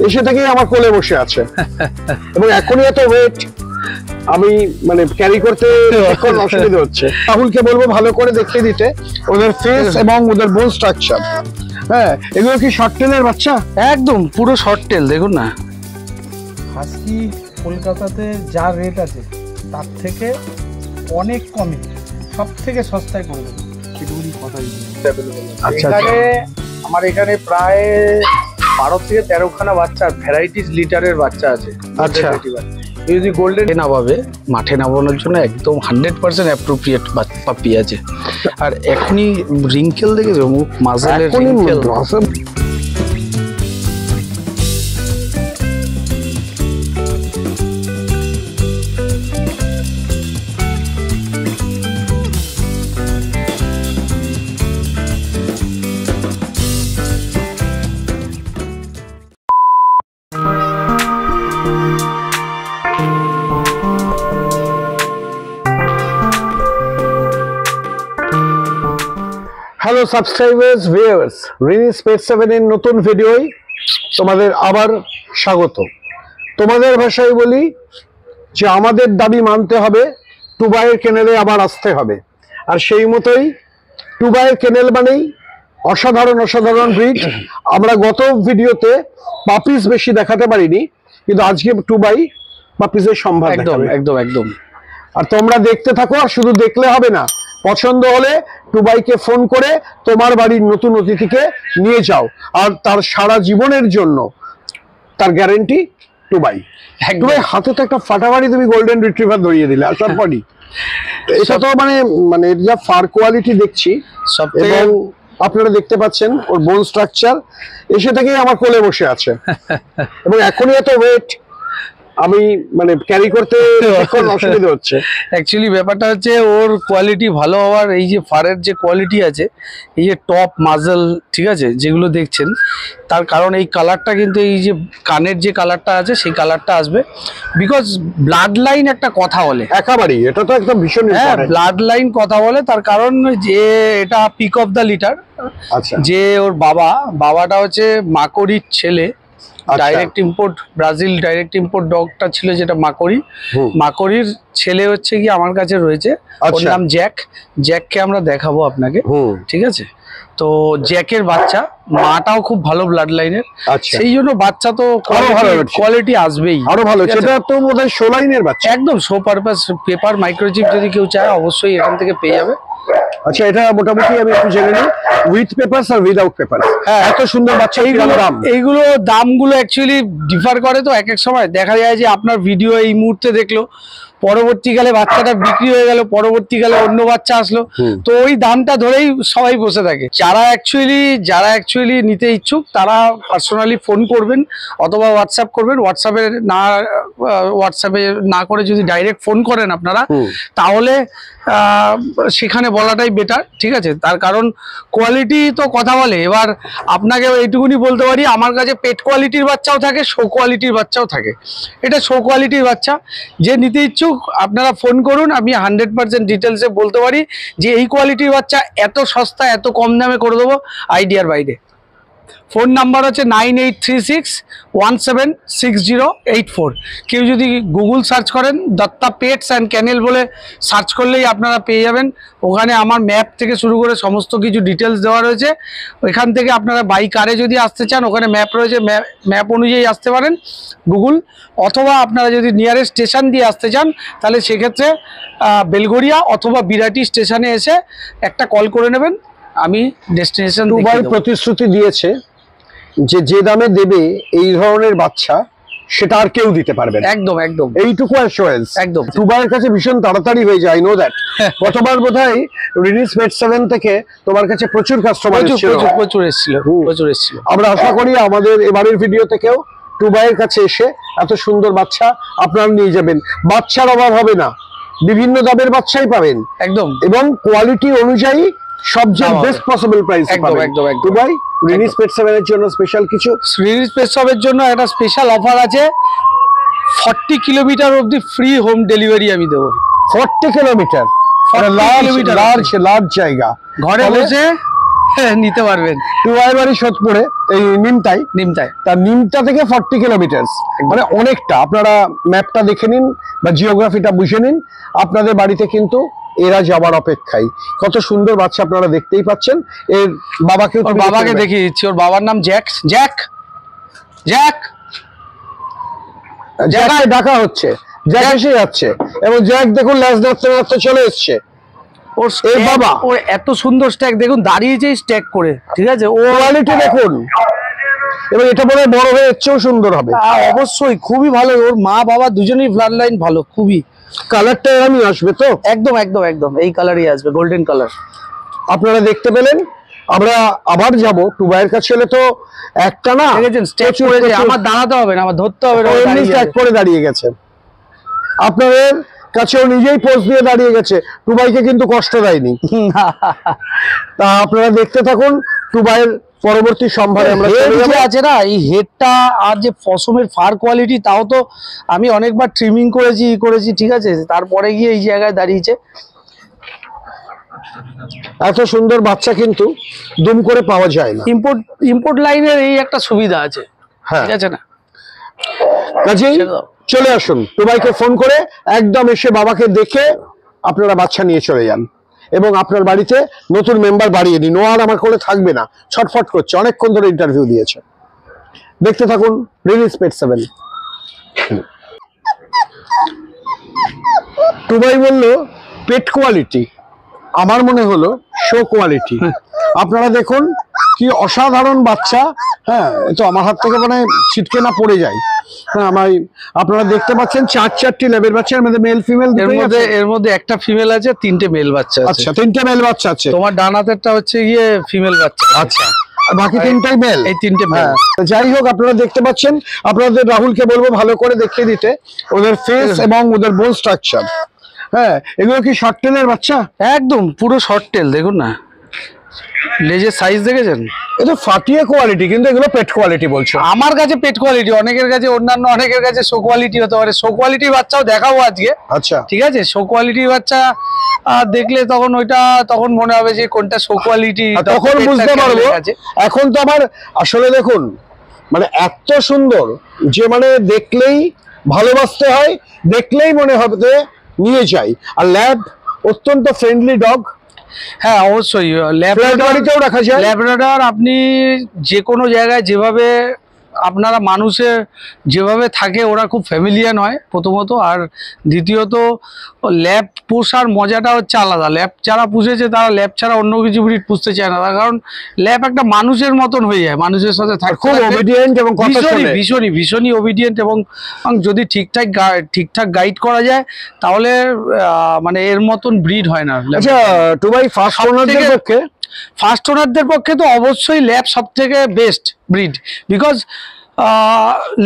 এসে থেকেই আমার কোলে বসে আছে এবং এখনই এত ওয়েট আমি মানে ক্যারি করতে এখন অসুবিধা হচ্ছে। রাহুলকে বলবো ভালো করে দেখিয়ে দিতে ওদের ফেস এবং ওদের বোন স্ট্রাকচার। হ্যাঁ, এগুলো কি শর্ট টেলের বাচ্চা? একদম পুরো শর্ট টেল। দেখুন না, হাস্কি কলকাতাতে যা রেট আছে তার থেকে অনেক কমে, সব থেকে সস্তায় করে দেবো, সেটুকুনি কথাই। আচ্ছা, এখানে আমার এখানে প্রায় 12 থেকে 13খানা বাচ্চা, ভ্যারাইটিস লিটারের বাচ্চা আছে। আচ্ছা, যদি গোল্ডেন নামাবে মাঠে নামানোর জন্য একদম 100% অ্যাপ্রোপ্রিয়েট পাপি আছে। আর এখনই রিঙ্কেল দেখেছো, মুখ মাঝেলের wrinkle. Hello subscribers, viewers, Rini's পেট 7 এর নতুন ভিডিওয় তোমাদের আবার স্বাগত। তোমাদের ভাষায় বলি যে আমাদের দাবি মানতে হবে, টুবাইয়ের কেনেলে আবার আসতে হবে। আর সেই মতোই টুবাইয়ের কেনেল মানেই অসাধারণ অসাধারণ ব্রিড। আমরা গত ভিডিওতে পাপিস বেশি দেখাতে পারিনি, কিন্তু আজকে টুবাই পাপিসের সম্ভার একদম একদম একদম। আর তোমরা দেখতে থাকো, আর শুধু দেখলে হবে না, পছন্দ হলে টুবাইকে ফোন করে তোমার বাড়ির নতুন অতিথিকে নিয়ে যাও, আর তার সারা জীবনের জন্য তার গ্যারেন্টি টুবাই। টুবাই হাতে তো একটা ফাটাফাটি তুমি গোল্ডেন রিট্রিভার ধরিয়ে দিলে আসার পরই। এটা তো মানে যা ফার কোয়ালিটি দেখছি, এবং আপনারা দেখতে পাচ্ছেন ওর বোন স্ট্রাকচার, এসে থেকেই আমার কোলে বসে আছে এবং এখনই এত ওয়েট আমি মানে ক্যারি করতে এখন অসুবিধা হচ্ছে। অ্যাকচুয়ালি ব্যাপারটা হচ্ছে ওর কোয়ালিটি ভালো হওয়ার, এই যে ফারের যে কোয়ালিটি আছে, এই যে টপ মাজল, ঠিক আছে, যেগুলো দেখছেন, তার কারণ এই কালারটা কিন্তু এই যে কানের যে কালারটা আছে সেই কালারটা আসবে, বিকজ ব্লাড লাইন একটা কথা বলে একেবারেই, এটা তো একদম ভীষণ ব্লাড লাইন কথা বলে। তার কারণ যে এটা পিক অফ দ্য লিটার। আচ্ছা, যে ওর বাবাটা হচ্ছে মাকড়ির ছেলে, direct import, Brazil direct import ডগটা ছিল যেটা মাকড়ির ছেলে হচ্ছে কি আমার কাছে রয়েছে। ওর নাম জ্যাককে আমরা দেখাবো আপনাকে, ঠিক আছে। তো জ্যাকের বাচ্চা, মাটাও খুব ভালো ব্লাড লাইনের, সেই জন্য বাচ্চা তো কোয়ালিটি আসবেই আরো ভালো। সেটা তো বোধহয় শো লাইনের বাচ্চা, একদম শো পারপাস পেপার মাইক্রোচিপ যদি কেউ চায় অবশ্যই এখান থেকে পেয়ে যাবে। আচ্ছা, এটা মোটামুটি আমি একটু জেনে নিই, উইথ পেপারস আর উইদাউট পেপারস। হ্যাঁ, এত সুন্দর বাচ্চা, এইগুলো দামগুলো অ্যাকচুয়ালি ডিফার করে। তো এক এক সময় দেখা যায় যে আপনার ভিডিও এই মুহূর্তে দেখলো, পরবর্তীকালে বাচ্চাটা বিক্রি হয়ে গেল, পরবর্তীকালে অন্য বাচ্চা আসলো, তো ওই দামটা ধরেই সবাই বসে থাকে। যারা অ্যাকচুয়ালি নিতে ইচ্ছুক তারা পার্সোনালি ফোন করবেন অথবা হোয়াটসঅ্যাপ করবেন। হোয়াটসঅ্যাপে না করে যদি ডাইরেক্ট ফোন করেন আপনারা, তাহলে সেখানে বলাটাই বেটার, ঠিক আছে। তার কারণ কোয়ালিটি তো কথা বলে। এবার আপনাকে এইটুকুনি বলতে পারি, আমার কাছে পেট কোয়ালিটির বাচ্চাও থাকে, শো কোয়ালিটির বাচ্চাও থাকে। এটা শো কোয়ালিটির বাচ্চা, যে নিতে ইচ্ছুক আপনারা ফোন করুন। আমি 100% ডিটেলসে বলতে পারি যে এই কোয়ালিটির বাচ্চা এত সস্তা, এত কম দামে করে দেবো, আইডিয়ার বাইরে। ফোন নাম্বার হচ্ছে 9836176084। কেউ যদি গুগল সার্চ করেন দত্তা পেটস অ্যান্ড ক্যানেল বলে সার্চ করলেই আপনারা পেয়ে যাবেন। ওখানে আমার ম্যাপ থেকে শুরু করে সমস্ত কিছু ডিটেলস দেওয়া রয়েছে। ওইখান থেকে আপনারা বাই কারে যদি আসতে চান, ওখানে ম্যাপ রয়েছে, ম্যাপ অনুযায়ী আসতে পারেন গুগল। অথবা আপনারা যদি নিয়ারেস্ট স্টেশন দিয়ে আসতে চান, তাহলে সেক্ষেত্রে বেলগড়িয়া অথবা বিরাটি স্টেশনে এসে একটা কল করে নেবেন, আমি ডেস্টিনেশন। টুবাই প্রতিশ্রুতি দিয়েছে যে দামে দেবে এই ধরনের বাচ্চা, সেটা আর কেউ দিতে পারবে না। একদম একদম, এইটুকু অ্যাসুরেন্স একদম। টুবাইয়ের কাছে ভীষণ তাড়াতাড়ি হয়ে যায়, আই নো দ্যাট। গতবার বোধহয় রিনিস পেট 7 থেকে তোমার কাছে প্রচুর কাস্টমার এসেছিল। আমরা আশা করি আমাদের এবারের ভিডিও থেকেও টুবাইয়ের কাছে এসে এত সুন্দর বাচ্চা আপনারা নিয়ে যাবেন। বাচ্চার অভাব হবে না, বিভিন্ন দামের বাচ্চাই পাবেন একদম, এবং কোয়ালিটি অনুযায়ী সবচেয়ে বেস্ট পসিবল প্রাইস একদম একদম একদম। টুবাই রিনিস পেট 7 এর জন্য স্পেশাল কিছু, রিনিস পেট 7 এর জন্য একটা স্পেশাল অফার আছে। 40 কিলোমিটার অবধি ফ্রি হোম ডেলিভারি আমি দেবো। 40 কিলোমিটার, লার্জ জায়গা, ঘরে বসে নিতে পারবেন। টুবাইয়ের বাড়ি সোদপুরে, এই নিমতাই। নিমতায় তার নিমতা থেকে 40 কিলোমিটার, মানে অনেকটা। আপনারা ম্যাপটা দেখে নিন বা জিওগ্রাফিটা বুঝে নিন, আপনাদের বাড়িতে কিন্তু এরা যাবার অপেক্ষায়। কত সুন্দর বাচ্চা আপনারা দেখতেই পাচ্ছেন। এর বাবাকে বাবাকে দেখিয়ে দিচ্ছি, ওর বাবার নাম জ্যাক। জ্যাক জ্যাক জ্যাককে ডাকা হচ্ছে, জ্যাক এসে যাচ্ছে, এবং জ্যাক দেখুন ল্যাস নাড়তে নাড়তে চলে এসছে। ওর বাবা, ওর এত সুন্দর স্ট্যাক দেখুন, দাঁড়িয়েছে স্ট্যাক করে, ঠিক আছে। ও কোয়ালিটি দেখুন, এবং এটা পরে বড় হয়ে এর চেয়েও সুন্দর হবে। অবশ্যই খুবই ভালো। ওর মা বাবা দুজনেই ব্লাড লাইন ভালো, খুবই। কালারটা এরকমই আসবে তো? একদম একদম একদম এই কালারই আসবে, গোল্ডেন কালার। আপনারা দেখতে পেলেন। আমরা আবার যাব টুবাইয়ের কাছে। হলে তো একটা না, দেখেছেন স্ট্যাক করে, আমার দাঁড়াতে হবে না, আমার ধরতে হবে না, স্ট্যাক করে দাঁড়িয়ে গেছে। আপনাদের কাছেও নিজেই পোজ দিয়ে দাঁড়িয়ে গেছে, টুবাইকে কিন্তু কষ্ট দেয়নি। তা আপনারা দেখতে থাকুন টুবাইয়ের পরবর্তী সম্ভারে। আমরা আছে না এই হেডটা, আর যে পশমের ফার কোয়ালিটি, তাও তো আমি অনেকবার ট্রিমিং করেছি, ঠিক আছে, তারপরে গিয়ে এই জায়গায় দাঁড়িয়েছে। এত সুন্দর বাচ্চা কিন্তু দুম করে পাওয়া যায় না। ইম্পোর্ট লাইনের এই একটা সুবিধা আছে, হ্যাঁ, ঠিক আছে না? কাজেই চলে আসুন, টুবাইকে ফোন করে একদম এসে বাবাকে দেখে আপনারা বাচ্চা নিয়ে চলে যান, এবং আপনার বাড়িতে নতুন মেম্বার বাড়িয়ে দিন। ও আর আমার কোলে থাকবে না, ছটফট করছে, অনেকক্ষণ ধরে ইন্টারভিউ দিয়েছে। দেখতে থাকুন রিলিজ পেট 7। টুবাই বলল পেট কোয়ালিটি, আমার মনে হলো শো কোয়ালিটি। আপনারা দেখুন কি অসাধারণ বাচ্চা। হ্যাঁ, তো আমার হাত থেকে মানে ছিটকে না পড়ে যায়। হ্যাঁ, আপনারা দেখতে পাচ্ছেন 4টি ল্যাবের বাচ্চা, এর মধ্যে মেল ফিমেল এর মধ্যে একটা ফিমেল আছে, 3টে মেল বাচ্চা আছে। আচ্ছা, 3টে মেল বাচ্চা আছে। তোমার ডান হাতেরটা হচ্ছে গিয়ে ফিমেল বাচ্চা। আচ্ছা, আর বাকি 3টাই মেল। এই 3টে মেল। যাই হোক, আপনারা দেখতে পাচ্ছেন। আপনাদের রাহুলকে বলবো ভালো করে দেখিয়ে দিতে ওদের ফেস এবং ওদের বোন স্ট্রাকচার। হ্যাঁ, এগুলো কি শর্ট টেলের বাচ্চা? একদম পুরো শর্ট টেল, দেখুন না লেজের সাইজ দেখেছেন? এটা ফাটিয়ে কোয়ালিটি, কিন্তু এগুলো পেট কোয়ালিটি বলছো। আমার কাছে পেট কোয়ালিটি, অনেকের কাছে অন্যান্য অনেকের কাছে শো কোয়ালিটি হতে পারে। শো কোয়ালিটির বাচ্চাও দেখাবো আজকে। আচ্ছা, ঠিক আছে, শো কোয়ালিটির বাচ্চা দেখলে তখন মনে হবে যে কোনটা শো কোয়ালিটি, তখন বুঝতে পারবো। এখন তো আমার আসলে দেখুন, মানে এত সুন্দর যে মানে দেখলেই ভালোবাসতে হয়, দেখলেই মনে হবে নিয়ে যাই। আর ল্যাব অত্যন্ত ফ্রেন্ডলি ডগ। হ্যাঁ, অবশ্যই ল্যাব্রাডরেও রাখা যায়। ল্যাব্রাডর আপনি যে কোনো জায়গায় যেভাবে আপনারা মানুষের যেভাবে থাকে, ওরা খুব ফ্যামিলিয়ান হয় প্রথমত, আর দ্বিতীয়ত ল্যাব পোষার মজাটা হচ্ছে আলাদা। ল্যাব যারা পুষেছে তারা ল্যাব ছাড়া অন্য কিছু ব্রিড পুষতে চায় না, তার কারণ ল্যাব একটা মানুষের মতন হয়ে যায়, মানুষের সাথে থাকে, খুব ওবিডিয়েন্ট এবং ভীষণই ওবিডিয়েন্ট, এবং যদি ঠিকঠাক গাইড করা যায় তাহলে মানে এর মতন ব্রিড হয় না। আচ্ছা টুবাই, ফার্স্ট ওনারদের পক্ষে তো অবশ্যই ল্যাব সব থেকে বেস্ট ব্রিড, বিকজ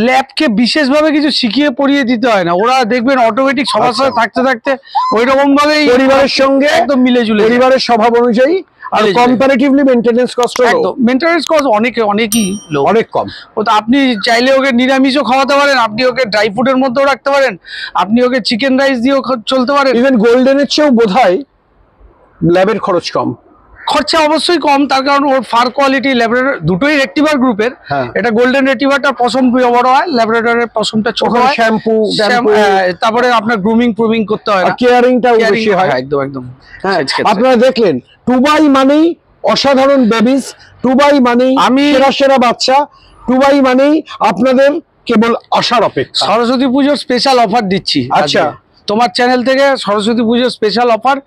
ল্যাবকে বিশেষভাবে কিছু শিখিয়ে পড়িয়ে দিতে হয় না, ওরা দেখবেন অটোমেটিক সবার সাথে থাকতে থাকতে ওই রকম ভাবেই পরিবারের সঙ্গে একদম মিলে জুলে, পরিবারের স্বভাব অনুযায়ী। আর comparatively maintenance cost, maintenance cost অনেকই অনেক কম। ও তো আপনি চাইলে ওকে নিরামিষও খাওয়াতে পারেন, আপনি ওকে ড্রাই ফ্রুটের মধ্যেও রাখতে পারেন, আপনি ওকে চিকেন রাইস দিয়েও চলতে পারেন। ইভেন গোল্ডেনের চেয়েও বোধহয় ল্যাবের খরচ কম। খরচা অবশ্যই কম, তার কারণ ওর ফার কোয়ালিটি ল্যাব্রাডর দুটোই রেক্টিভার গ্রুপের। এটা গোল্ডেন রেক্টিভারটা পশম বড় হয়, ল্যাব্রাডরের পশমটা ছোট হয়। শ্যাম্পু, তারপরে আপনার গ্রুমিং করতে হয়, কেয়ারিংটাও বেশি হয়। একদম। আপনারা দেখলেন টুবাই মানেই অসাধারণ বেবিস, টুবাই মানেই সেরা বাচ্চা, টুবাই মানেই আপনাদের কেবল আসার অপেক্ষা। সরস্বতী পুজোর স্পেশাল অফার দিচ্ছি। আচ্ছা, তোমার চ্যানেল থেকে সরস্বতী পুজোর স্পেশাল অফার,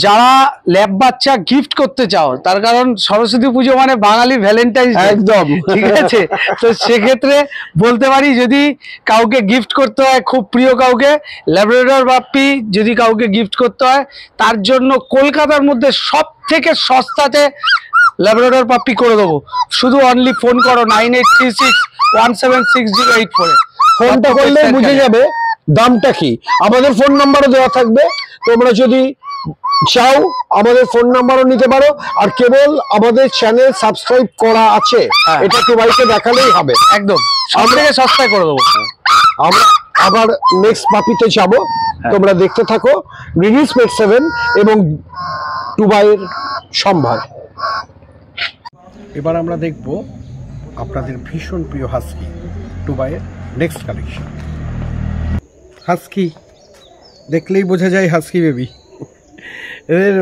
যারা ল্যাব বাচ্চা গিফট করতে চাও, তার কারণ সরস্বতী পুজো মানে বাঙালির ভ্যালেন্টাইন্স ডে, একদম ঠিক আছে। তো সেক্ষেত্রে বলতে পারি, যদি কাউকে গিফট করতে হয়, খুব প্রিয় কাউকে ল্যাব্রাডর বাপ্পি যদি কাউকে গিফট করতে হয়, তার জন্য কলকাতার মধ্যে সব থেকে সস্তাতে ল্যাব্রাডর পাপ্পি করে দেবো। শুধু অনলি ফোন করো 9836176084 ফোনটা করলে বুঝে যাবে দামটা কি। আমাদের ফোন নাম্বারও দেওয়া থাকবে, তোমরা যদি চাও আমাদের ফোন নাম্বারও নিতে পারো। আর কেবল আমাদের চ্যানেল সাবস্ক্রাইব করা আছে, এটা টুবাইকে দেখালেই হবে। একদম আমরা সস্তায় করে দেবো। আমরা আবার নেক্সট পাপিতে যাব, তোমরা দেখতে থাকো রিলিজ পেট 7 এবং টুবাইয়ের সম্ভার। এবার আমরা দেখব আপনাদের ভীষণ প্রিয় হাস্কি টুবাইয়ের নেক্সট কালেকশন। হাস্কি দেখলেই বোঝা যায় হাস্কি বেবি। এদের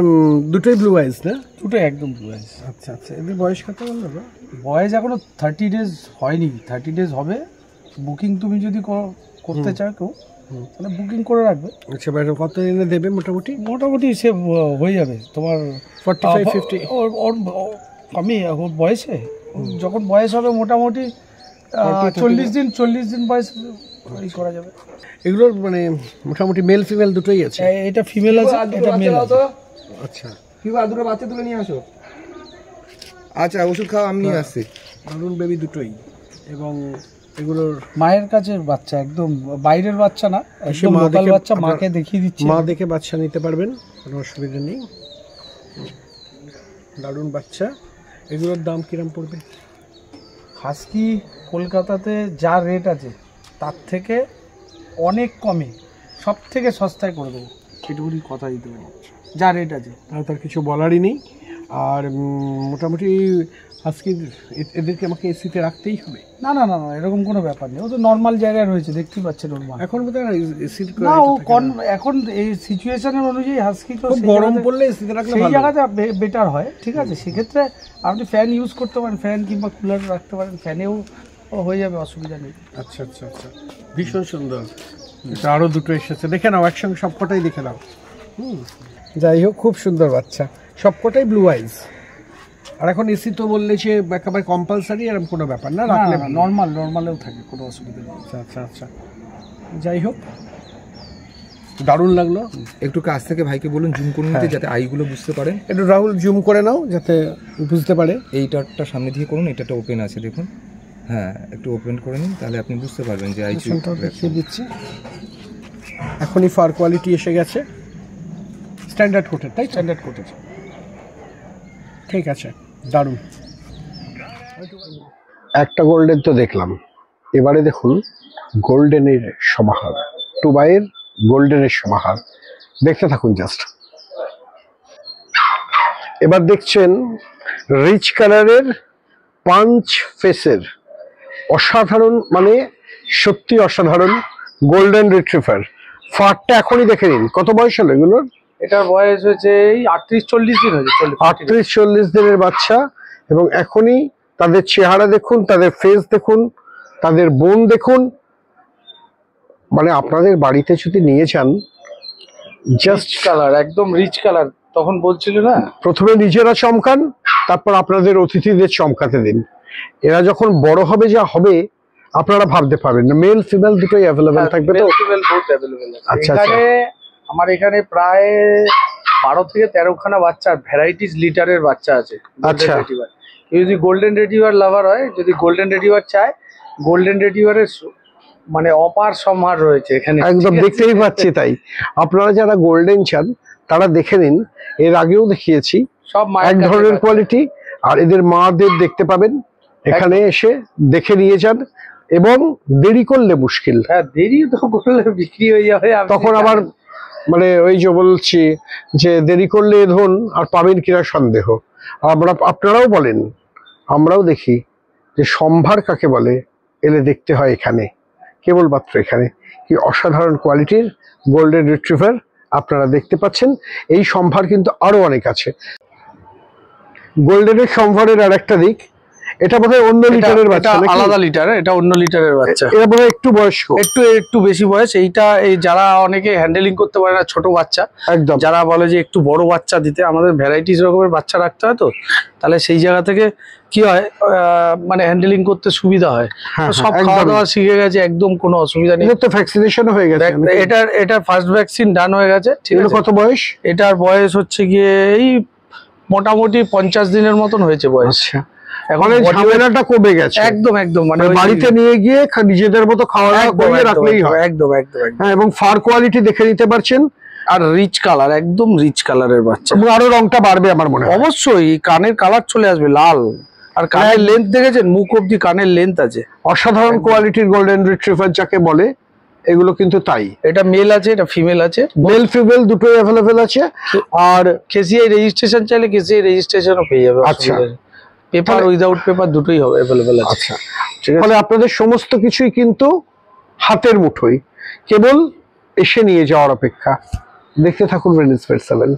দুটোই ব্লু আইস না? দুটোই একদম ব্লু আইস। আচ্ছা আচ্ছা, এদের বয়স কত বললো? বয়স এখনো 30 ডেজ হয়নি, 30 ডেজ হবে। বুকিং তুমি যদি করতে চাও কেউ তাহলে বুকিং করে রাখবে। আচ্ছা, বাইরে কত এনে দেবে মোটামুটি? মোটামুটি সে হয়ে যাবে তোমার 45-50। আমি ওর বয়সে যখন বয়স হবে মোটামুটি 40 দিন বয়স করা যাবে। এগুলোর মানে মোটামুটি মেল ফিমেল দুটোই আছে? এটা ফিমেল আছে, এটা মেল আছে। আচ্ছা, দুটো বাচ্চা তুলে নিয়ে আসো। আচ্ছা, ওষুধ খাওয়া আমি নিয়ে আসছি। দারুণ বেবি দুটোই। এবং এগুলোর মায়ের কাছে বাচ্চা, একদম বাইরের বাচ্চা না, একদম লোকাল বাচ্চা। মাকে দেখিয়ে দিচ্ছি, মা দেখে বাচ্চা নিতে পারবেন, কোনো অসুবিধা নেই। দারুণ বাচ্চা। এগুলোর দাম কিরম পড়বে? হাস্কি কলকাতাতে যা রেট আছে তার থেকে অনেক কমে, সব থেকে সস্তায় করে দেবো, এটুকুনি কথা দিতে পারি। যা রেট আছে তার কিছু বলারই নেই। আর মোটামুটি আজকে এদেরকে আমাকে এসিতে রাখতেই হবে? না না না না, এরকম কোনো ব্যাপার নেই। ও তো নর্মাল জায়গায় রয়েছে, দেখতেই পাচ্ছেন নর্মাল। এখন বোধহয় এসির না, ও এখন এই সিচুয়েশনের অনুযায়ী হাস্কি তো গরম পড়লে এসিতে রাখলে সেই জায়গাতে বেটার হয়। ঠিক আছে, সেক্ষেত্রে আপনি ফ্যান ইউজ করতে পারেন, ফ্যান কিংবা কুলার রাখতে পারেন, ফ্যানেও হয়ে যাবে, অসুবিধা নেই। আচ্ছা আচ্ছা আচ্ছা, ভীষণ সুন্দর। এটা আরও দুটো এসেছে, দেখে নাও একসঙ্গে সবকটাই দেখে নাও। যাই হোক, খুব সুন্দর বাচ্চা, সবকটাই ব্লু আইজ। আর এখন এসি তো বললে যে একেবারে কম্পালসারি, এরকম কোনো ব্যাপার না, রাখলে নর্মালেও থাকে, কোনো অসুবিধা নেই। আচ্ছা আচ্ছা আচ্ছা, যাই হোক দারুণ লাগলো। একটু কাছ থেকে ভাইকে বলুন জুম করে নিতে, যাতে আইগুলো বুঝতে পারে। একটু রাহুল জুম করে নাও যাতে বুঝতে পারে। এইটারটা সামনে দিয়ে করুন, এটাটা ওপেন আছে দেখুন। হ্যাঁ, একটু ওপেন করে নিন, তাহলে আপনি বুঝতে পারবেন যে আই দেখিয়ে দিচ্ছি। এখনই ফার কোয়ালিটি এসে গেছে, স্ট্যান্ডার্ড কোটের, তাই স্ট্যান্ডার্ড কোটের। ঠিক আছে, দারুণ। একটা গোল্ডেন তো দেখলাম, এবারে দেখুন গোল্ডেনের সমাহার, টুবাইয়ের গোল্ডেনের সমাহার। দেখতে থাকুন জাস্ট। এবার দেখছেন রিচ কালারের পাঞ্চ ফেসের অসাধারণ, মানে সত্যি অসাধারণ গোল্ডেন রিট্রিভার। ফারটা এখনই দেখে নিন। কত বয়স হলো এগুলোর? এটার বয়স হয়েছে এই 38-40 দিন হয়েছে। 38-40 দিনের বাচ্চা। এবং এখনই তাদের চেহারা দেখুন, তাদের ফেস দেখুন, তাদের বোন দেখুন। মানে আপনাদের বাড়িতে যদি নিয়ে যান, জাস্ট কালার একদম রিচ কালার। তখন বলছিল না, প্রথমে নিজেরা চমকান, তারপর আপনাদের অতিথিদের চমকাতে দিন। এরা যখন বড় হবে, যা হবে আপনারা ভাবতে পারবেন না। মেল ফিমেল দুটোই অ্যাভেলেবেল থাকবে তো? আচ্ছা, এখানে আমার এখানে প্রায় 12 থেকে 13 খানা বাচ্চা, ভ্যারাইটিস লিটারের বাচ্চা আছে। আচ্ছা, কেউ যদি গোল্ডেন রেটিভার লাভার হয়, যদি গোল্ডেন রেটিভার চায়, গোল্ডেন রেটিভারের মানে অপার সম্ভার রয়েছে এখানে। একদম দেখতেই পাচ্ছি। তাই আপনারা যারা গোল্ডেন চান তারা দেখে নিন, এর আগেও দেখিয়েছি সব এক ধরনের কোয়ালিটি। আর এদের মাদের দেখতে পাবেন, এখানে এসে দেখে নিয়ে যান। এবং দেরি করলে মুশকিল। হ্যাঁ, দেরি তো করলে বিক্রি হয়ে যাবে, তখন আবার মানে ওই যে বলছি যে দেরি করলে ধন আর পাবেন কিনা সন্দেহ। আপনারাও বলেন, আমরাও দেখি যে সম্ভার কাকে বলে, এলে দেখতে হয় এখানে, কেবলমাত্র এখানে। কি অসাধারণ কোয়ালিটির গোল্ডেন রিট্রিভার আপনারা দেখতে পাচ্ছেন। এই সম্ভার কিন্তু আরো অনেক আছে। গোল্ডেনের সম্ভারের আর একটা দিক, এটা বোধহয় অন্য লিটারের বাচ্চা, আলাদা লিটার, এটা অন্য লিটারের বাচ্চা। এটা বোধহয় একটু বয়স্ক, একটু বেশি বয়স। এইটা এই যারা অনেকে হ্যান্ডেলিং করতে পারে না, ছোট বাচ্চা, একদম যারা বলে যে একটু বড় বাচ্চা দিতে, আমাদের ভ্যারাইটিস রকমের বাচ্চা রাখতে হয়, তো তাহলে সেই জায়গা থেকে কি হয়, মানে হ্যান্ডেলিং করতে সুবিধা হয়। সব খাওয়া দাওয়া শিখে গেছে, একদম কোনো অসুবিধা নেই। তো ভ্যাকসিনেশন হয়ে গেছে? এটার ফার্স্ট ভ্যাকসিন ডান হয়ে গেছে। ঠিক আছে, কত বয়স? এটার বয়স হচ্ছে গিয়ে এই মোটামুটি 50 দিনের মতন হয়েছে বয়স। এখন ঝামেলাটা কমে গেছে একদম একদম। মানে বাড়িতে নিয়ে গিয়ে নিজেদের মতো খাওয়া দাওয়া করে রাখলেই হয়। একদম একদম। হ্যাঁ, এবং ফার কোয়ালিটি দেখে নিতে পারছেন। আর রিচ কালার, একদম রিচ কালারের বাচ্চা। এবং আরো রংটা বাড়বে আমার মনে হয়। অবশ্যই কানের কালার চলে আসবে লাল। আর কানের লেন্থ দেখেছেন, মুখ অব্দি কানের লেন্থ আছে। অসাধারণ কোয়ালিটির গোল্ডেন রিট্রিভার যাকে বলে, এগুলো কিন্তু তাই। এটা মেল আছে, এটা ফিমেল আছে, মেল ফিমেল দুটোই অ্যাভেলেবেল আছে। আর কেসিআই রেজিস্ট্রেশন চাইলে কেসিআই রেজিস্ট্রেশনও পেয়ে যাবে। আচ্ছা, পেপার উইদাউট পেপার দুটোই হবে অ্যাভেলেবেল আছে। আচ্ছা, তাহলে আপনাদের সমস্ত কিছুই কিন্তু হাতের মুঠোয়, কেবল এসে নিয়ে যাওয়ার অপেক্ষা। দেখতে থাকুন ভেনিস পেট 7।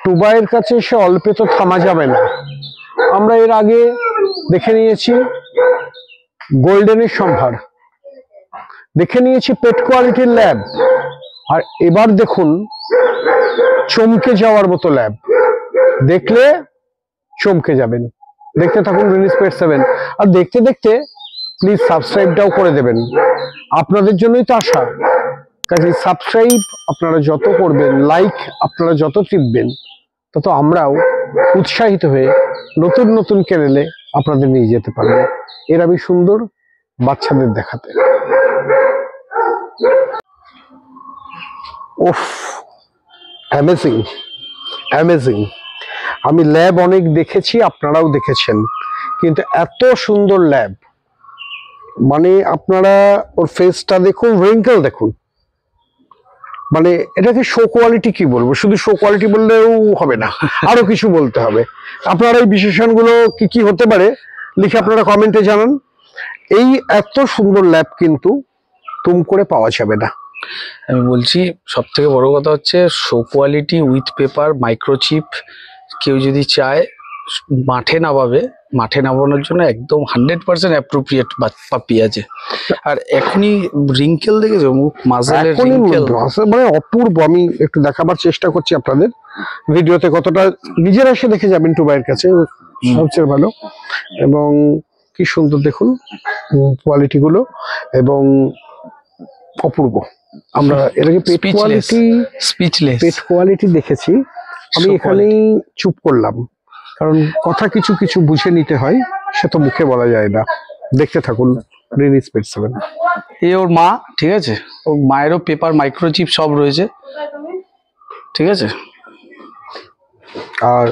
টুবাইয়ের কাছে এসে অল্পে তো থামা যাবে না। আমরা এর আগে দেখে নিয়েছি গোল্ডেনের সম্ভার, দেখে নিয়েছি পেট কোয়ালিটির ল্যাব, আর এবার দেখুন চমকে যাওয়ার মতো ল্যাব। দেখলে চমকে যাবেন। দেখতে থাকুন ভেনিস পেট 7। আর দেখতে দেখতে প্লিজ সাবস্ক্রাইবটাও করে দেবেন, আপনাদের জন্যই তো আশা। কাজে সাবস্ক্রাইব আপনারা যত করবেন, লাইক আপনারা যত টিপবেন, তত আমরাও উৎসাহিত হয়ে নতুন নতুন চ্যানেলে আপনাদের নিয়ে যেতে পারবো এরকমই সুন্দর বাচ্চাদের দেখাতে। ওফ, অ্যামেজিং অ্যামেজিং। আমি ল্যাব অনেক দেখেছি, আপনারাও দেখেছেন, কিন্তু এত সুন্দর ল্যাব, মানে আপনারা ওর ফেসটা দেখুন, রিঙ্কেল দেখুন, মানে এটাকে শো কোয়ালিটি কি বলবো, শুধু শো কোয়ালিটি বললেও হবে না, আরো কিছু বলতে হবে। আপনারা এই বিশেষণগুলো কি কি হতে পারে লিখে আপনারা কমেন্টে জানান। এই এত সুন্দর ল্যাব কিন্তু তুম করে পাওয়া যাবে না। আমি বলছি সব থেকে বড় কথা হচ্ছে show quality with paper microchip. কেউ যদি চায় মাঠে নামানোর জন্য একদম 100% অ্যাপ্রোপ্রিয়েট পাপি আছে। আর এখনই রিঙ্কেল দেখেছো, মুখ মাসেলের রিঙ্কেল, মানে অপূর্ব। আমি একটু দেখাবার চেষ্টা করছি আপনাদের ভিডিওতে, কতটা নিজেরা এসে দেখে যাবেন টুবাইয়ের কাছে, সবচেয়ে ভালো। এবং কি সুন্দর দেখুন কোয়ালিটি গুলো, এবং অপূর্ব। আমরা এর আগে পেট কোয়ালিটি দেখেছি, আমি এখানেই চুপ করলাম, কারণ কথা কিছু কিছু বুঝে নিতে হয়, সে তো মুখে বলা যায় না। দেখতে থাকুন ভেনিস পেট 7। এই ওর মা, ঠিক আছে, ওর মায়েরও পেপার মাইক্রোচিপ সব রয়েছে, ঠিক আছে। আর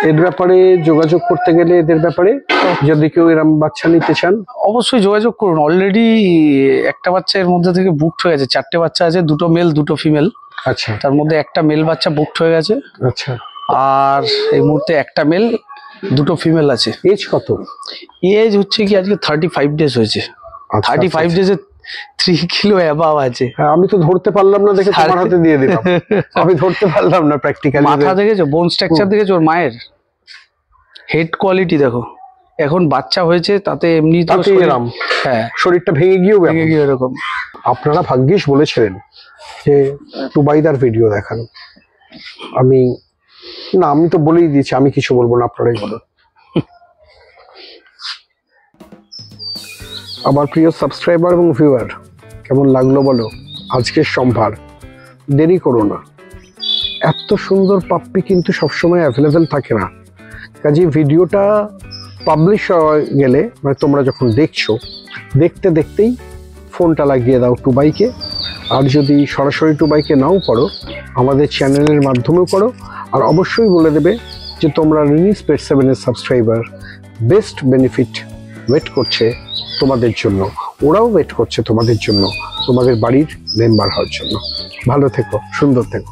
এর ব্যাপারে যোগাযোগ করতে গেলে, এদের ব্যাপারে যদি কেউ এরম বাচ্চা নিতে চান, অবশ্যই যোগাযোগ করুন। অলরেডি একটা বাচ্চা এর মধ্যে থেকে বুকড হয়ে গেছে, 4টে বাচ্চা আছে, 2টো মেল 2টো ফিমেল। আচ্ছা, তার মধ্যে একটা মেল বাচ্চা বুকড হয়ে গেছে। আচ্ছা, আর এই মুহূর্তে একটা মেল 2টো ফিমেল আছে। এজ কত? এজ হচ্ছে কি আজকে 35 ডেজ হয়েছে। 35 ডেজে 3 কিলো অ্যাবাভ আছে। হ্যাঁ, আমি তো ধরতে পারলাম না দেখে তোমার হাতে দিয়ে দিলাম। আমি ধরতে পারলাম না প্র্যাকটিক্যালি। মাথা দেখেছো, বোন স্ট্রাকচার দেখেছো ওর মায়ের, হেড কোয়ালিটি দেখো। এখন বাচ্চা হয়েছে তাতে এমনি তো এরকম, হ্যাঁ, শরীরটা ভেঙে গিয়ে এরকম। আপনারা ভাগ্যিস বলেছিলেন যে টুবাইদার ভিডিও দেখান। আমি তো বলেই দিয়েছি, আমি কিছু বলবো না, আপনারাই বলুন। আমার প্রিয় সাবস্ক্রাইবার এবং ভিউয়ার, কেমন লাগলো বলো আজকের সম্ভার? দেরি করো না, এত সুন্দর পাপ্পি কিন্তু সবসময় অ্যাভেলেবেল থাকে না। কাজে ভিডিওটা পাবলিশ হয়ে গেলে, মানে তোমরা যখন দেখছো, দেখতে দেখতেই ফোনটা লাগিয়ে দাও টুবাইকে। আর যদি সরাসরি টুবাইকে নাও করো, আমাদের চ্যানেলের মাধ্যমেও করো। আর অবশ্যই বলে দেবে যে তোমরা ভেনিস পেট 7-এর সাবস্ক্রাইবার। বেস্ট বেনিফিট ওয়েট করছে তোমাদের জন্য, ওরাও ওয়েট করছে তোমাদের জন্য, তোমাদের বাড়ির মেম্বার হওয়ার জন্য। ভালো থেকো, সুন্দর থেকো।